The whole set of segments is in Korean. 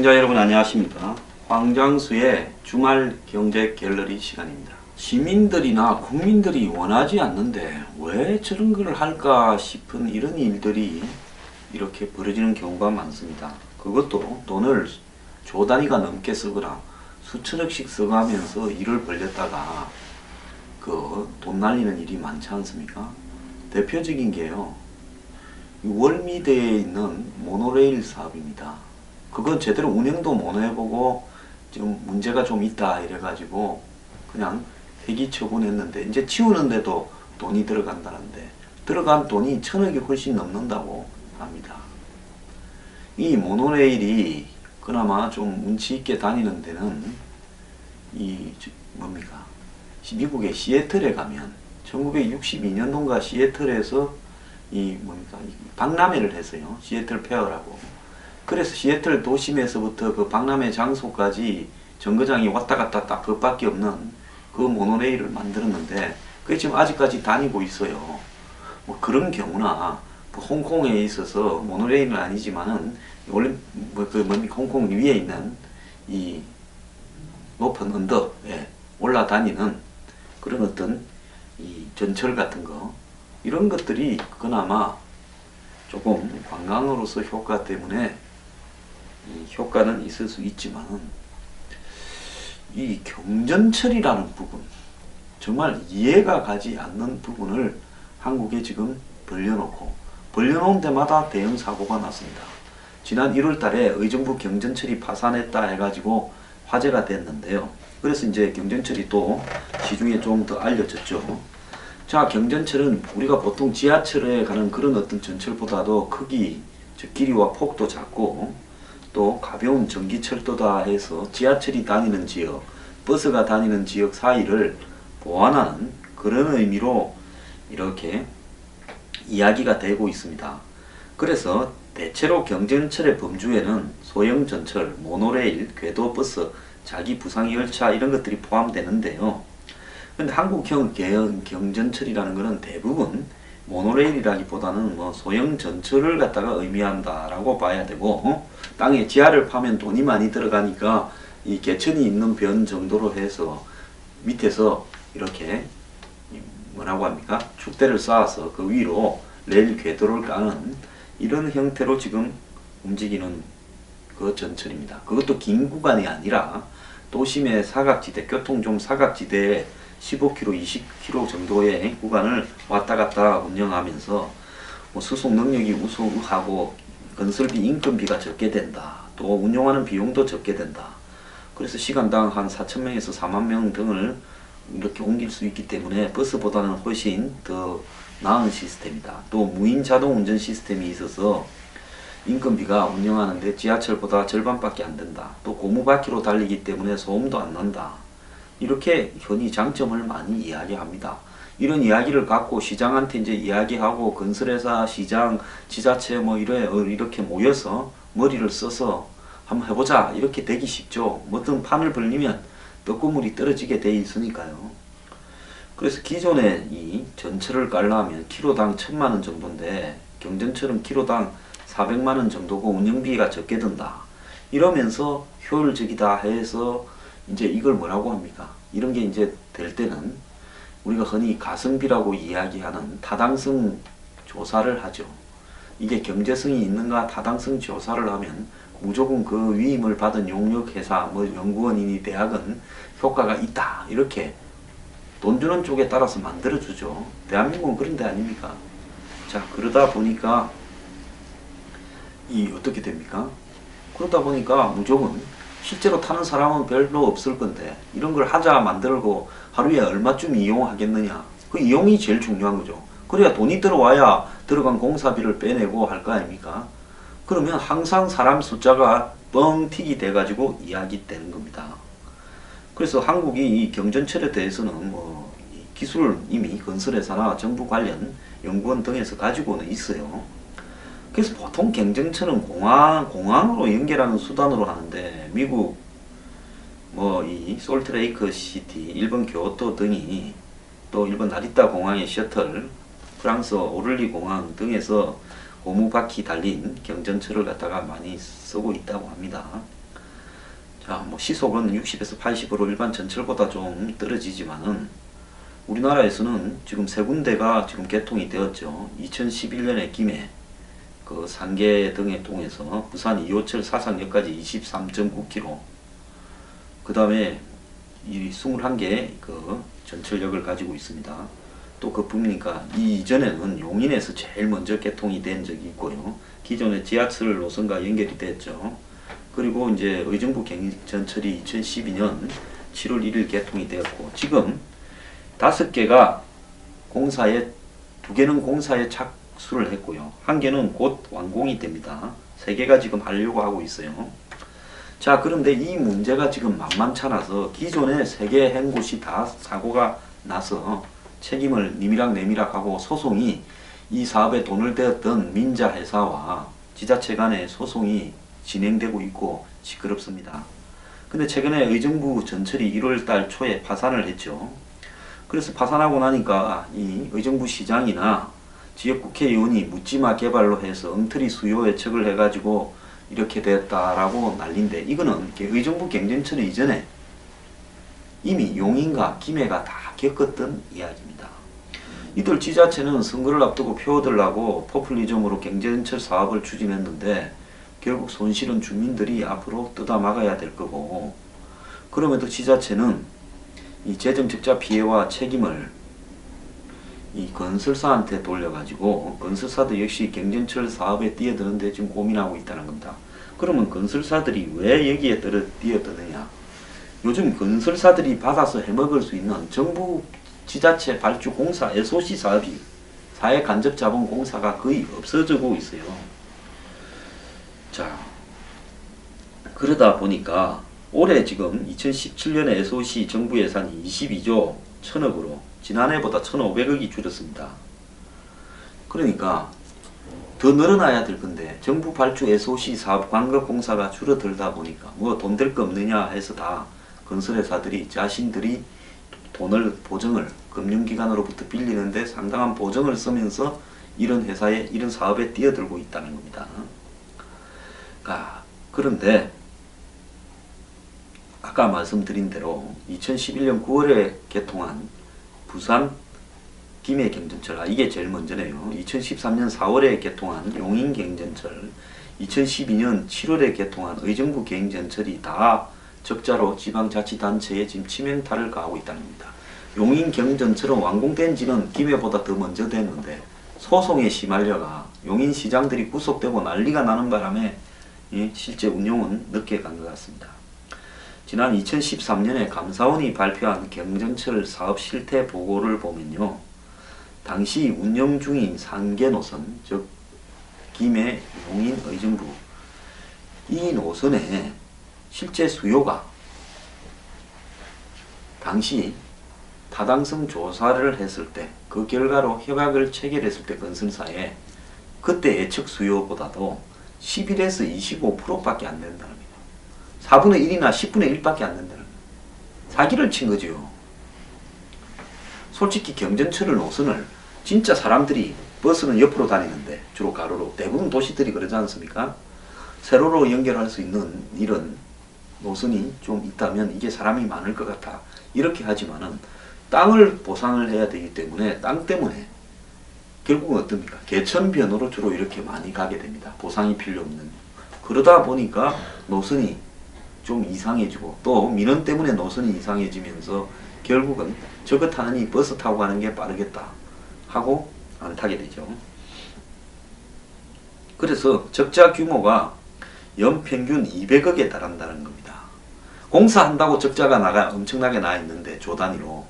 시청자 여러분 안녕하십니까. 황장수의 주말 경제 갤러리 시간입니다. 시민들이나 국민들이 원하지 않는데 왜 저런 걸 할까 싶은 이런 일들이 이렇게 벌어지는 경우가 많습니다. 그것도 돈을 조 단위가 넘게 쓰거나 수천억씩 써가면서 일을 벌렸다가 그 돈 날리는 일이 많지 않습니까? 대표적인 게요, 월미대에 있는 모노레일 사업입니다. 그건 제대로 운영도 못 해보고 좀 문제가 좀 있다 이래가지고 그냥 폐기 처분했는데, 이제 치우는데도 돈이 들어간다는데 들어간 돈이 1000억이 훨씬 넘는다고 합니다. 이 모노레일이 그나마 좀 운치 있게 다니는 데는 이 뭡니까, 미국의 시애틀에 가면 1962년도인가 시애틀에서 이 뭡니까, 박람회를 했어요. 시애틀 페어라고. 그래서 시애틀 도심에서부터 그 박람회 장소까지 정거장이 왔다 갔다 딱 그것밖에 없는 그 모노레일을 만들었는데 그게 지금 아직까지 다니고 있어요. 뭐 그런 경우나 뭐 홍콩에 있어서 모노레일은 아니지만은 원래 뭐 그 뭡니까, 홍콩 위에 있는 이 높은 언덕에 올라다니는 그런 어떤 이 전철 같은 거, 이런 것들이 그나마 조금 관광으로서 효과 때문에 이 효과는 있을 수 있지만, 이 경전철이라는 부분, 정말 이해가 가지 않는 부분을 한국에 지금 벌려놓은 데마다 대형 사고가 났습니다. 지난 1월 달에 의정부 경전철이 파산했다 해가지고 화제가 됐는데요. 그래서 이제 경전철이 또 시중에 좀 더 알려졌죠. 자, 경전철은 우리가 보통 지하철에 가는 그런 어떤 전철보다도 크기, 즉 길이와 폭도 작고 또 가벼운 전기철도다 해서 지하철이 다니는 지역, 버스가 다니는 지역 사이를 보완하는 그런 의미로 이렇게 이야기가 되고 있습니다. 그래서 대체로 경전철의 범주에는 소형 전철, 모노레일, 궤도버스, 자기 부상 열차 이런 것들이 포함되는데요. 근데 한국형 경전철이라는 것은 대부분 모노레일이라기보다는 뭐 소형 전철을 갖다가 의미한다라고 봐야 되고, 땅에 지하를 파면 돈이 많이 들어가니까 이 개천이 있는 변 정도로 해서 밑에서 이렇게 뭐라고 합니까, 축대를 쌓아서 그 위로 레일 궤도를 까는 이런 형태로 지금 움직이는 그 전철입니다. 그것도 긴 구간이 아니라 도심의 사각지대, 교통 좀 사각지대에 15km, 20km 정도의 구간을 왔다 갔다 운영하면서 뭐 수송 능력이 우수하고 건설비, 인건비가 적게 된다. 또 운용하는 비용도 적게 된다. 그래서 시간당 한 4,000명에서 40,000명 등을 이렇게 옮길 수 있기 때문에 버스보다는 훨씬 더 나은 시스템이다. 또 무인 자동 운전 시스템이 있어서 인건비가 운영하는데 지하철보다 절반밖에 안 된다. 또 고무바퀴로 달리기 때문에 소음도 안 난다. 이렇게 흔히 장점을 많이 이야기합니다. 이런 이야기를 갖고 시장한테 이제 이야기하고 건설회사, 시장, 지자체 뭐 이렇게 모여서 머리를 써서 한번 해보자 이렇게 되기 쉽죠. 뭐든 판을 벌리면 볏국물이 떨어지게 돼 있으니까요. 그래서 기존에 이 전철을 깔려면 키로당 1000만원 정도인데 경전철은 키로당 400만원 정도고 운영비가 적게 든다. 이러면서 효율적이다 해서 이제 이걸 뭐라고 합니까? 이런 게 이제 될 때는 우리가 흔히 가성비라고 이야기하는 타당성 조사를 하죠. 이게 경제성이 있는가 타당성 조사를 하면 무조건 그 위임을 받은 용역회사, 뭐 연구원이니 대학은 효과가 있다. 이렇게 돈 주는 쪽에 따라서 만들어주죠. 대한민국은 그런 데 아닙니까? 자, 그러다 보니까 이 어떻게 됩니까? 그러다 보니까 무조건 실제로 타는 사람은 별로 없을 건데 이런 걸 하자 만들고 하루에 얼마쯤 이용하겠느냐, 그 이용이 제일 중요한 거죠. 그래야 돈이 들어와야 들어간 공사비를 빼내고 할 거 아닙니까? 그러면 항상 사람 숫자가 뻥튀기 돼가지고 이야기되는 겁니다. 그래서 한국이 이 경전철에 대해서는 뭐 기술을 이미 건설회사나 정부 관련 연구원 등에서 가지고는 있어요. 그래서 보통 경전철은 공항으로 연결하는 수단으로 하는데, 미국 뭐 이 솔트레이크 시티, 일본 교토 등이, 또 일본 나리타 공항의 셔틀, 프랑스 오를리 공항 등에서 고무바퀴 달린 경전철을 갖다가 많이 쓰고 있다고 합니다. 자, 뭐 시속은 60에서 80으로 일반 전철보다 좀 떨어지지만은 우리나라에서는 지금 세 군데가 지금 개통이 되었죠. 2011년에 김해 그 상계 등에 통해서 부산 2호철 사상역까지 23.9km, 그 다음에 이 21개 그 전철역을 가지고 있습니다. 또 그뿐이니까 이 이전에는 용인에서 제일 먼저 개통이 된 적이 있고요. 기존의 지하철 노선과 연결이 됐죠. 그리고 이제 의정부 경인전철이 2012년 7월 1일 개통이 되었고, 지금 5개가 공사에, 2개는 공사에 착수를 했고요. 1개는 곧 완공이 됩니다. 3개가 지금 하려고 하고 있어요. 자, 그런데 이 문제가 지금 만만찮아서 기존의 3개 행곳이 다 사고가 나서 책임을 님이락 내미락 하고 소송이, 이 사업에 돈을 대었던 민자 회사와 지자체 간의 소송이 진행되고 있고 시끄럽습니다. 근데 최근에 의정부 전철이 1월달 초에 파산을 했죠. 그래서 파산하고 나니까 이 의정부 시장이나 지역 국회의원이 묻지마 개발로 해서 엉터리 수요 예측을 해가지고 이렇게 됐다라고 난리인데, 이거는 의정부 경전철 이전에 이미 용인과 김해가 다 겪었던 이야기입니다. 이들 지자체는 선거를 앞두고 표 얻으려고 포퓰리즘으로 경전철 사업을 추진했는데 결국 손실은 주민들이 앞으로 뜯어 막아야 될 거고, 그럼에도 지자체는 이 재정 적자 피해와 책임을 이 건설사한테 돌려가지고 건설사도 역시 경전철 사업에 뛰어드는데 지금 고민하고 있다는 겁니다. 그러면 건설사들이 왜 여기에 뛰어드느냐? 요즘 건설사들이 받아서 해먹을 수 있는 정부 지자체 발주 공사 SOC 사업이 사회 간접 자본 공사가 거의 없어지고 있어요. 자, 그러다 보니까 올해 지금 2017년에 SOC 정부 예산이 22조 1000억으로 지난해보다 1500억이 줄었습니다. 그러니까 더 늘어나야 될 건데 정부 발주 SOC 사업 광급 공사가 줄어들다 보니까 뭐 돈 될 거 없느냐 해서 다 건설회사들이 자신들이 돈을 보증을 금융기관으로부터 빌리는데 상당한 보증을 쓰면서 이런 회사에, 이런 사업에 뛰어들고 있다는 겁니다. 그런데 아까 말씀드린 대로 2011년 9월에 개통한 부산 김해 경전철, 이게 제일 먼저네요. 2013년 4월에 개통한 용인 경전철, 2012년 7월에 개통한 의정부 경전철이 다 적자로 지방자치단체에 지금 치명타를 가하고 있다는 겁니다. 용인 경전철은 완공된 지는 김해보다 더 먼저 됐는데 소송에 시말려가 용인 시장들이 구속되고 난리가 나는 바람에 실제 운용은 늦게 간 것 같습니다. 지난 2013년에 감사원이 발표한 경전철 사업 실태 보고를 보면요, 당시 운영 중인 3개 노선, 즉 김해, 용인, 의정부, 이 노선에 실제 수요가 당시 타당성 조사를 했을 때, 그 결과로 협약을 체결했을 때 건설사에 그때 예측 수요보다도 11에서 25%밖에 안 된다는 겁니다. 4분의 1이나 10분의 1밖에 안 된다는 겁니다. 사기를 친 거죠. 솔직히 경전철을 노선을 진짜 사람들이, 버스는 옆으로 다니는데 주로 가로로, 대부분 도시들이 그러지 않습니까? 세로로 연결할 수 있는 이런 노선이 좀 있다면 이게 사람이 많을 것 같아, 이렇게 하지만은 땅을 보상을 해야 되기 때문에 땅 때문에 결국은 어떻습니까? 개천변으로 주로 이렇게 많이 가게 됩니다. 보상이 필요 없는. 그러다 보니까 노선이 좀 이상해지고, 또 민원 때문에 노선이 이상해지면서 결국은 저거 타느니 버스 타고 가는 게 빠르겠다 하고 안 타게 되죠. 그래서 적자 규모가 연평균 200억에 달한다는 겁니다. 공사한다고 적자가 엄청나게 나 있는데 조 단위로.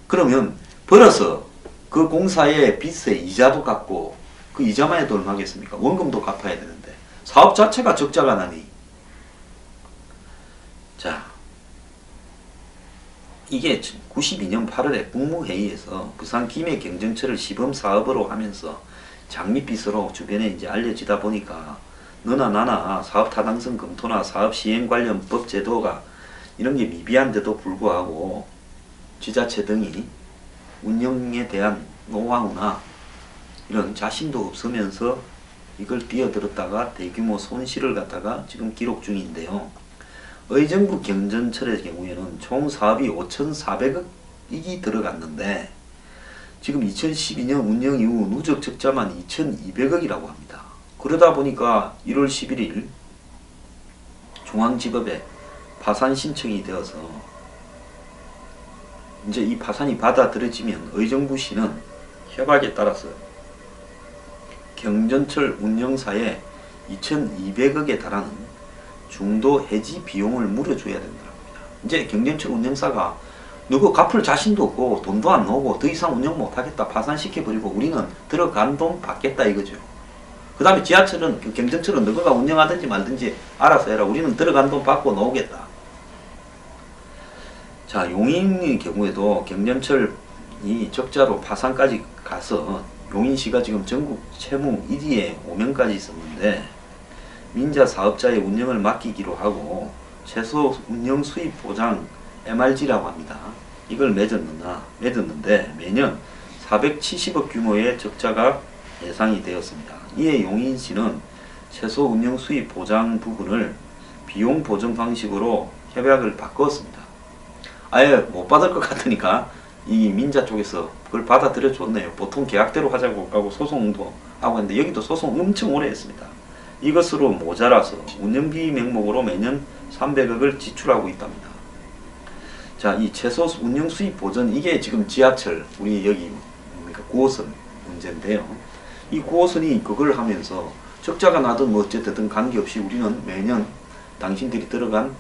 그러면 벌어서 그 공사의 빚에 이자도 갚고 그 이자만 해도 얼마겠습니까? 원금도 갚아야 되는데 사업 자체가 적자가 나니. 자, 이게 92년 8월에 국무회의에서 부산 김해 경전철을 시범사업으로 하면서 장밋빛으로 주변에 이제 알려지다 보니까 너나 나나 사업 타당성 검토나 사업 시행 관련 법 제도가 이런 게 미비한데도 불구하고 지자체 등이 운영에 대한 노하우나 이런 자신도 없으면서 이걸 뛰어들었다가 대규모 손실을 갖다가 지금 기록 중인데요. 의정부 경전철의 경우에는 총 사업이 5,400억이 들어갔는데 지금 2012년 운영 이후 누적 적자만 2,200억이라고 합니다. 그러다 보니까 1월 11일 중앙지법에 파산 신청이 되어서 이제 이 파산이 받아들여지면 의정부시는 협약에 따라서 경전철 운영사에 2,200억에 달하는 중도 해지 비용을 물어줘야 된다고 합니다. 이제 경전철 운영사가 누구 갚을 자신도 없고 돈도 안 나오고 더 이상 운영 못하겠다 파산시켜버리고 우리는 들어간 돈 받겠다 이거죠. 그 다음에 지하철은 경전철은 너가 운영하든지 말든지 알아서 해라. 우리는 들어간 돈 받고 나오겠다. 자, 용인의 경우에도 경전철이 적자로 파산까지 가서 용인시가 지금 전국 채무 1위에 오명까지 있었는데 민자 사업자의 운영을 맡기기로 하고 최소 운영 수입 보장 MRG라고 합니다. 이걸 맺었는데 매년 470억 규모의 적자가 예상이 되었습니다. 이에 용인시는 최소 운영 수입 보장 부분을 비용 보정 방식으로 협약을 바꿨습니다. 아예 못 받을 것 같으니까 이 민자 쪽에서 그걸 받아들여 줬네요. 보통 계약대로 하자고 하고 소송도 하고 했는데 여기도 소송 엄청 오래 했습니다. 이것으로 모자라서 운영비 명목으로 매년 300억을 지출하고 있답니다. 자, 이 최소 운영 수입 보전 이게 지금 지하철 우리 여기 9호선 문제인데요. 이 9호선이 그걸 하면서 적자가 나든 뭐 어쨌든 관계없이 우리는 매년 당신들이 들어간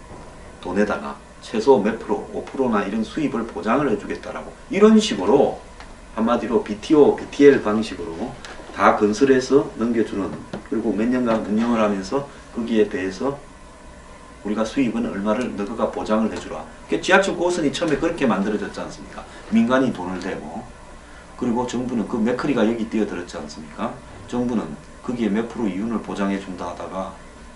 돈에다가 최소 몇 프로, 5%나 이런 수입을 보장을 해주겠다라고 이런 식으로 한마디로 BTO, BTL 방식으로 다 건설해서 넘겨주는 그리고 몇 년간 운영을 하면서 거기에 대해서 우리가 수입은 얼마를 너가 보장을 해주라. 지하철 9호선이 처음에 그렇게 만들어졌지 않습니까? 민간이 돈을 대고 그리고 정부는 그 맥커리가 여기 뛰어들었지 않습니까? 정부는 거기에 몇 프로 이윤을 보장해 준다 하다가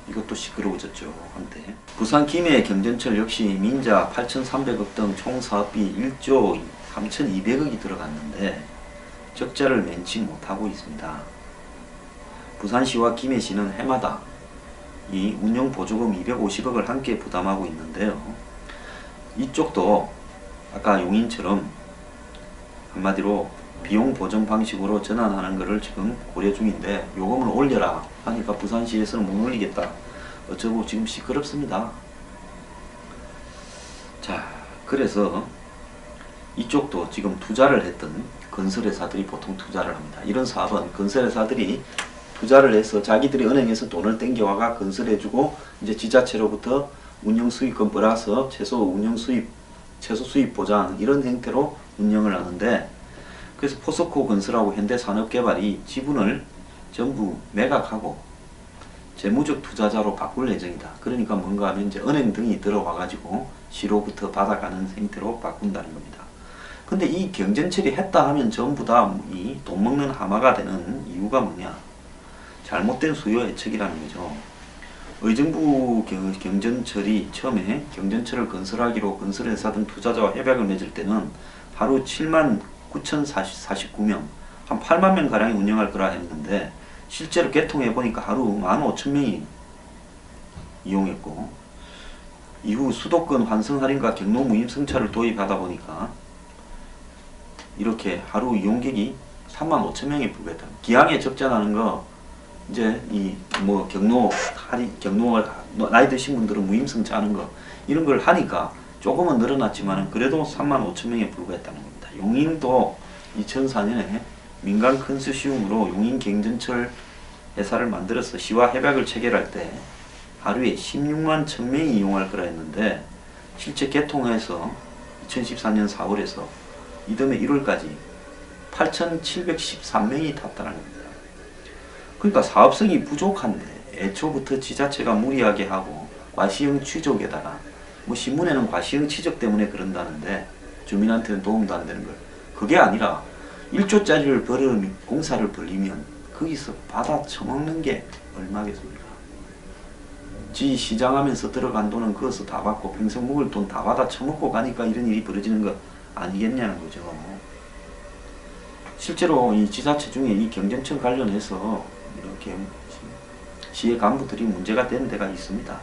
이것도 시끄러워졌죠 한때. 부산 김해 경전철 역시 민자 8,300억 등 총 사업비 1조 3,200억이 들어갔는데 적자를 면치 못하고 있습니다. 부산시와 김해시는 해마다 이 운영보조금 250억을 함께 부담하고 있는데요. 이쪽도 아까 용인처럼 한마디로 비용 보전 방식으로 전환하는 것을 지금 고려 중인데 요금을 올려라 하니까 부산시에서는 못 올리겠다. 어쩌고 지금 시끄럽습니다. 자, 그래서 이쪽도 지금 투자를 했던 건설회사들이 보통 투자를 합니다. 이런 사업은 건설회사들이 투자를 해서 자기들이 은행에서 돈을 땡겨와가 건설해주고 이제 지자체로부터 운영수익금 벌어서 최소 수입 보장 이런 형태로 운영을 하는데 그래서 포스코 건설하고 현대산업개발이 지분을 전부 매각하고 재무적 투자자로 바꿀 예정이다. 그러니까 뭔가 하면 이제 은행 등이 들어와 가지고 시로부터 받아가는 형태로 바꾼다는 겁니다. 근데 이 경전철이 했다 하면 전부 다 이 돈 먹는 하마가 되는 이유가 뭐냐? 잘못된 수요 예측이라는 거죠. 의정부 경전철이 처음에 경전철을 건설하기로 건설회사 등 투자자와 협약을 맺을 때는 하루 79,049명, 한 8만 명 가량이 운영할 거라 했는데 실제로 개통해 보니까 하루 15,000명이 이용했고 이후 수도권 환승 할인과 경로 무임 승차를 도입하다 보니까 이렇게 하루 이용객이 35,000명에 불과했다. 기왕에 적자 나는 거 이제 이 뭐 경로 나이 드신 분들은 무임 승차하는 거 이런 걸 하니까 조금은 늘어났지만 그래도 35,000명에 불과했다는 겁니다. 용인도 2004년에 민간 컨소시움으로 용인 경전철 회사를 만들어서 시와 협약을 체결할 때 하루에 16만 1000명이 이용할 거라 했는데 실제 개통해서 2014년 4월에서 이듬해 1월까지 8,713명이 탔다는 겁니다. 그러니까 사업성이 부족한데 애초부터 지자체가 무리하게 하고 과시형 취족에다가 뭐 신문에는 과시형 취족 때문에 그런다는데 주민한테는 도움도 안 되는 걸 그게 아니라 1조짜리를 공사를 벌리면 거기서 받아 처먹는 게 얼마겠습니까? 지 시장하면서 들어간 돈은 그것서 다 받고 평생 먹을 돈 다 받아 처먹고 가니까 이런 일이 벌어지는 거 아니겠냐는 거죠. 실제로 이 지자체 중에 이 경전철 관련해서 이렇게 시의 간부들이 문제가 되는 데가 있습니다.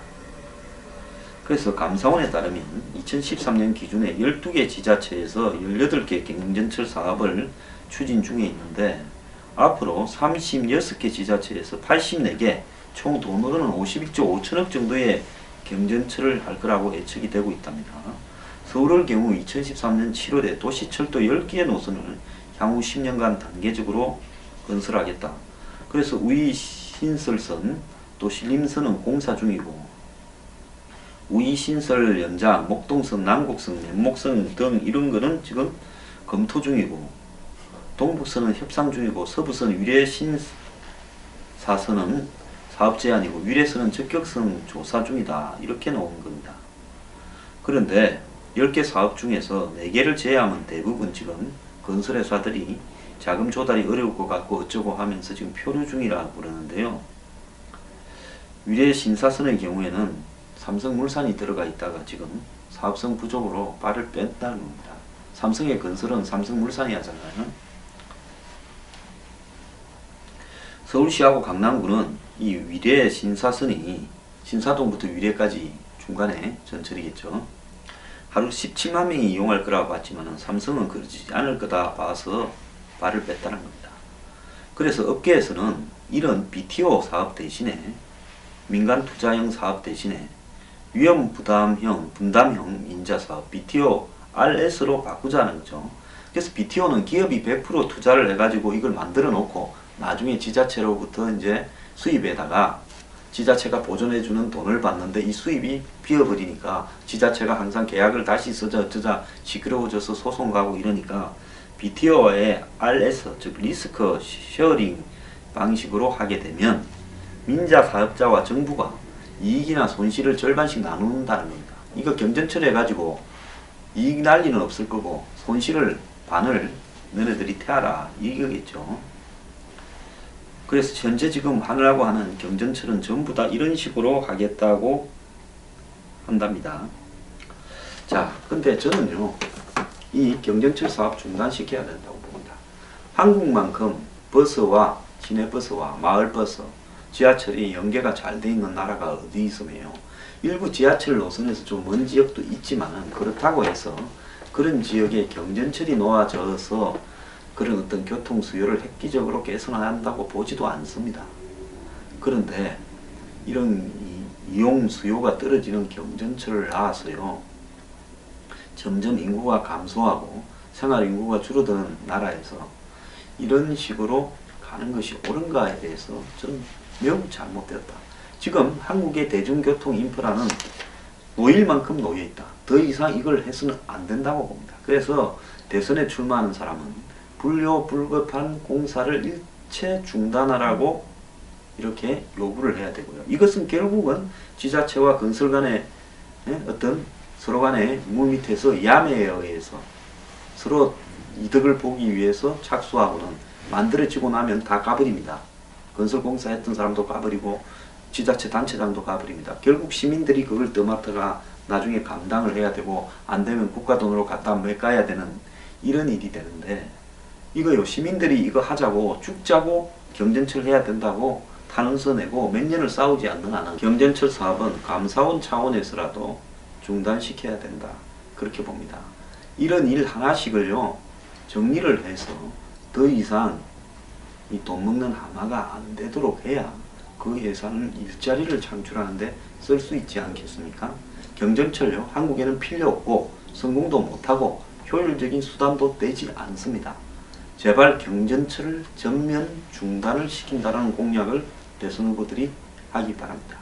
그래서 감사원에 따르면 2013년 기준에 12개 지자체에서 18개 경전철 사업을 추진 중에 있는데 앞으로 36개 지자체에서 84개 총 돈으로는 51조 5천억 정도의 경전철을 할 거라고 예측이 되고 있답니다. 서울의 경우 2013년 7월에 도시철도 10개의 노선을 향후 10년간 단계적으로 건설하겠다. 그래서 우이 신설선 또 신림선은 공사 중이고 우이 신설 연장, 목동선, 남곡선, 면목선 등 이런 거는 지금 검토 중이고 동북선은 협상 중이고 서부선 위례 신사선은 사업 제한이고 위례선은 적격성 조사 중이다. 이렇게 나오는 겁니다. 그런데 10개 사업 중에서 4개를 제외하면 대부분 지금 건설회사들이 자금 조달이 어려울 것 같고 어쩌고 하면서 지금 표류 중이라고 그러는데요. 위례 신사선의 경우에는 삼성물산이 들어가 있다가 지금 사업성 부족으로 발을 뺐다는 겁니다. 삼성의 건설은 삼성물산이 하잖아요. 서울시하고 강남구는 이 위례 신사선이 신사동부터 위례까지 중간에 전철이겠죠. 하루 17만 명이 이용할 거라고 봤지만 삼성은 그러지 않을 거다 봐서 발을 뺐다는 겁니다. 그래서 업계에서는 이런 BTO 사업 대신에 민간 투자형 사업 대신에 위험 부담형, 분담형 인자사업 BTO RS로 바꾸자는 거죠. 그래서 BTO는 기업이 100% 투자를 해가지고 이걸 만들어 놓고 나중에 지자체로부터 이제 수입에다가 지자체가 보존해주는 돈을 받는데 이 수입이 비어버리니까 지자체가 항상 계약을 다시 쓰자 시끄러워져서 소송 가고 이러니까 BTO의 RS 즉 리스크 쉐어링 방식으로 하게 되면 민자 사업자와 정부가 이익이나 손실을 절반씩 나눈다는 겁니다. 이거 경전철 해가지고 이익 날 리는 없을 거고 손실을 반을 너네들이 태하라 이거겠죠. 그래서 현재 지금 하느라고 하는 경전철은 전부 다 이런 식으로 하겠다고 한답니다. 자, 근데 저는요 이 경전철 사업 중단시켜야 된다고 봅니다. 한국만큼 버스와 시내버스와 마을버스 지하철이 연계가 잘 돼 있는 나라가 어디 있으며요. 일부 지하철 노선에서 좀 먼 지역도 있지만 그렇다고 해서 그런 지역에 경전철이 놓아져서 그런 어떤 교통 수요를 획기적으로 개선한다고 보지도 않습니다. 그런데 이런 이용 수요가 떨어지는 경전철을 낳아서요 점점 인구가 감소하고 생활 인구가 줄어드는 나라에서 이런 식으로 가는 것이 옳은가에 대해서 저는 매우 잘못되었다. 지금 한국의 대중교통 인프라는 놓일 만큼 놓여있다. 더 이상 이걸 해서는 안 된다고 봅니다. 그래서 대선에 출마하는 사람은 불효불급한 공사를 일체 중단하라고 이렇게 요구를 해야 되고요. 이것은 결국은 지자체와 건설 간의 어떤 서로 간의 물밑에서 야매에 의해서 서로 이득을 보기 위해서 착수하고는 만들어지고 나면 다 가버립니다. 건설공사 했던 사람도 가버리고 지자체 단체장도 가버립니다. 결국 시민들이 그걸 떠맡아가 나중에 감당을 해야 되고 안되면 국가 돈으로 갖다 메꿔야 되는 이런 일이 되는데 이거요 시민들이 이거 하자고 죽자고 경전철 해야 된다고 탄원서 내고 몇 년을 싸우지 않는 한은 경전철 사업은 감사원 차원에서라도 중단시켜야 된다 그렇게 봅니다. 이런 일 하나씩을요 정리를 해서 더 이상 이 돈 먹는 하마가 안 되도록 해야 그 예산을 일자리를 창출하는데 쓸 수 있지 않겠습니까? 경전철요 한국에는 필요 없고 성공도 못하고 효율적인 수단도 되지 않습니다. 제발 경전철을 전면 중단을 시킨다는 공약을 대선 후보들이 하기 바랍니다.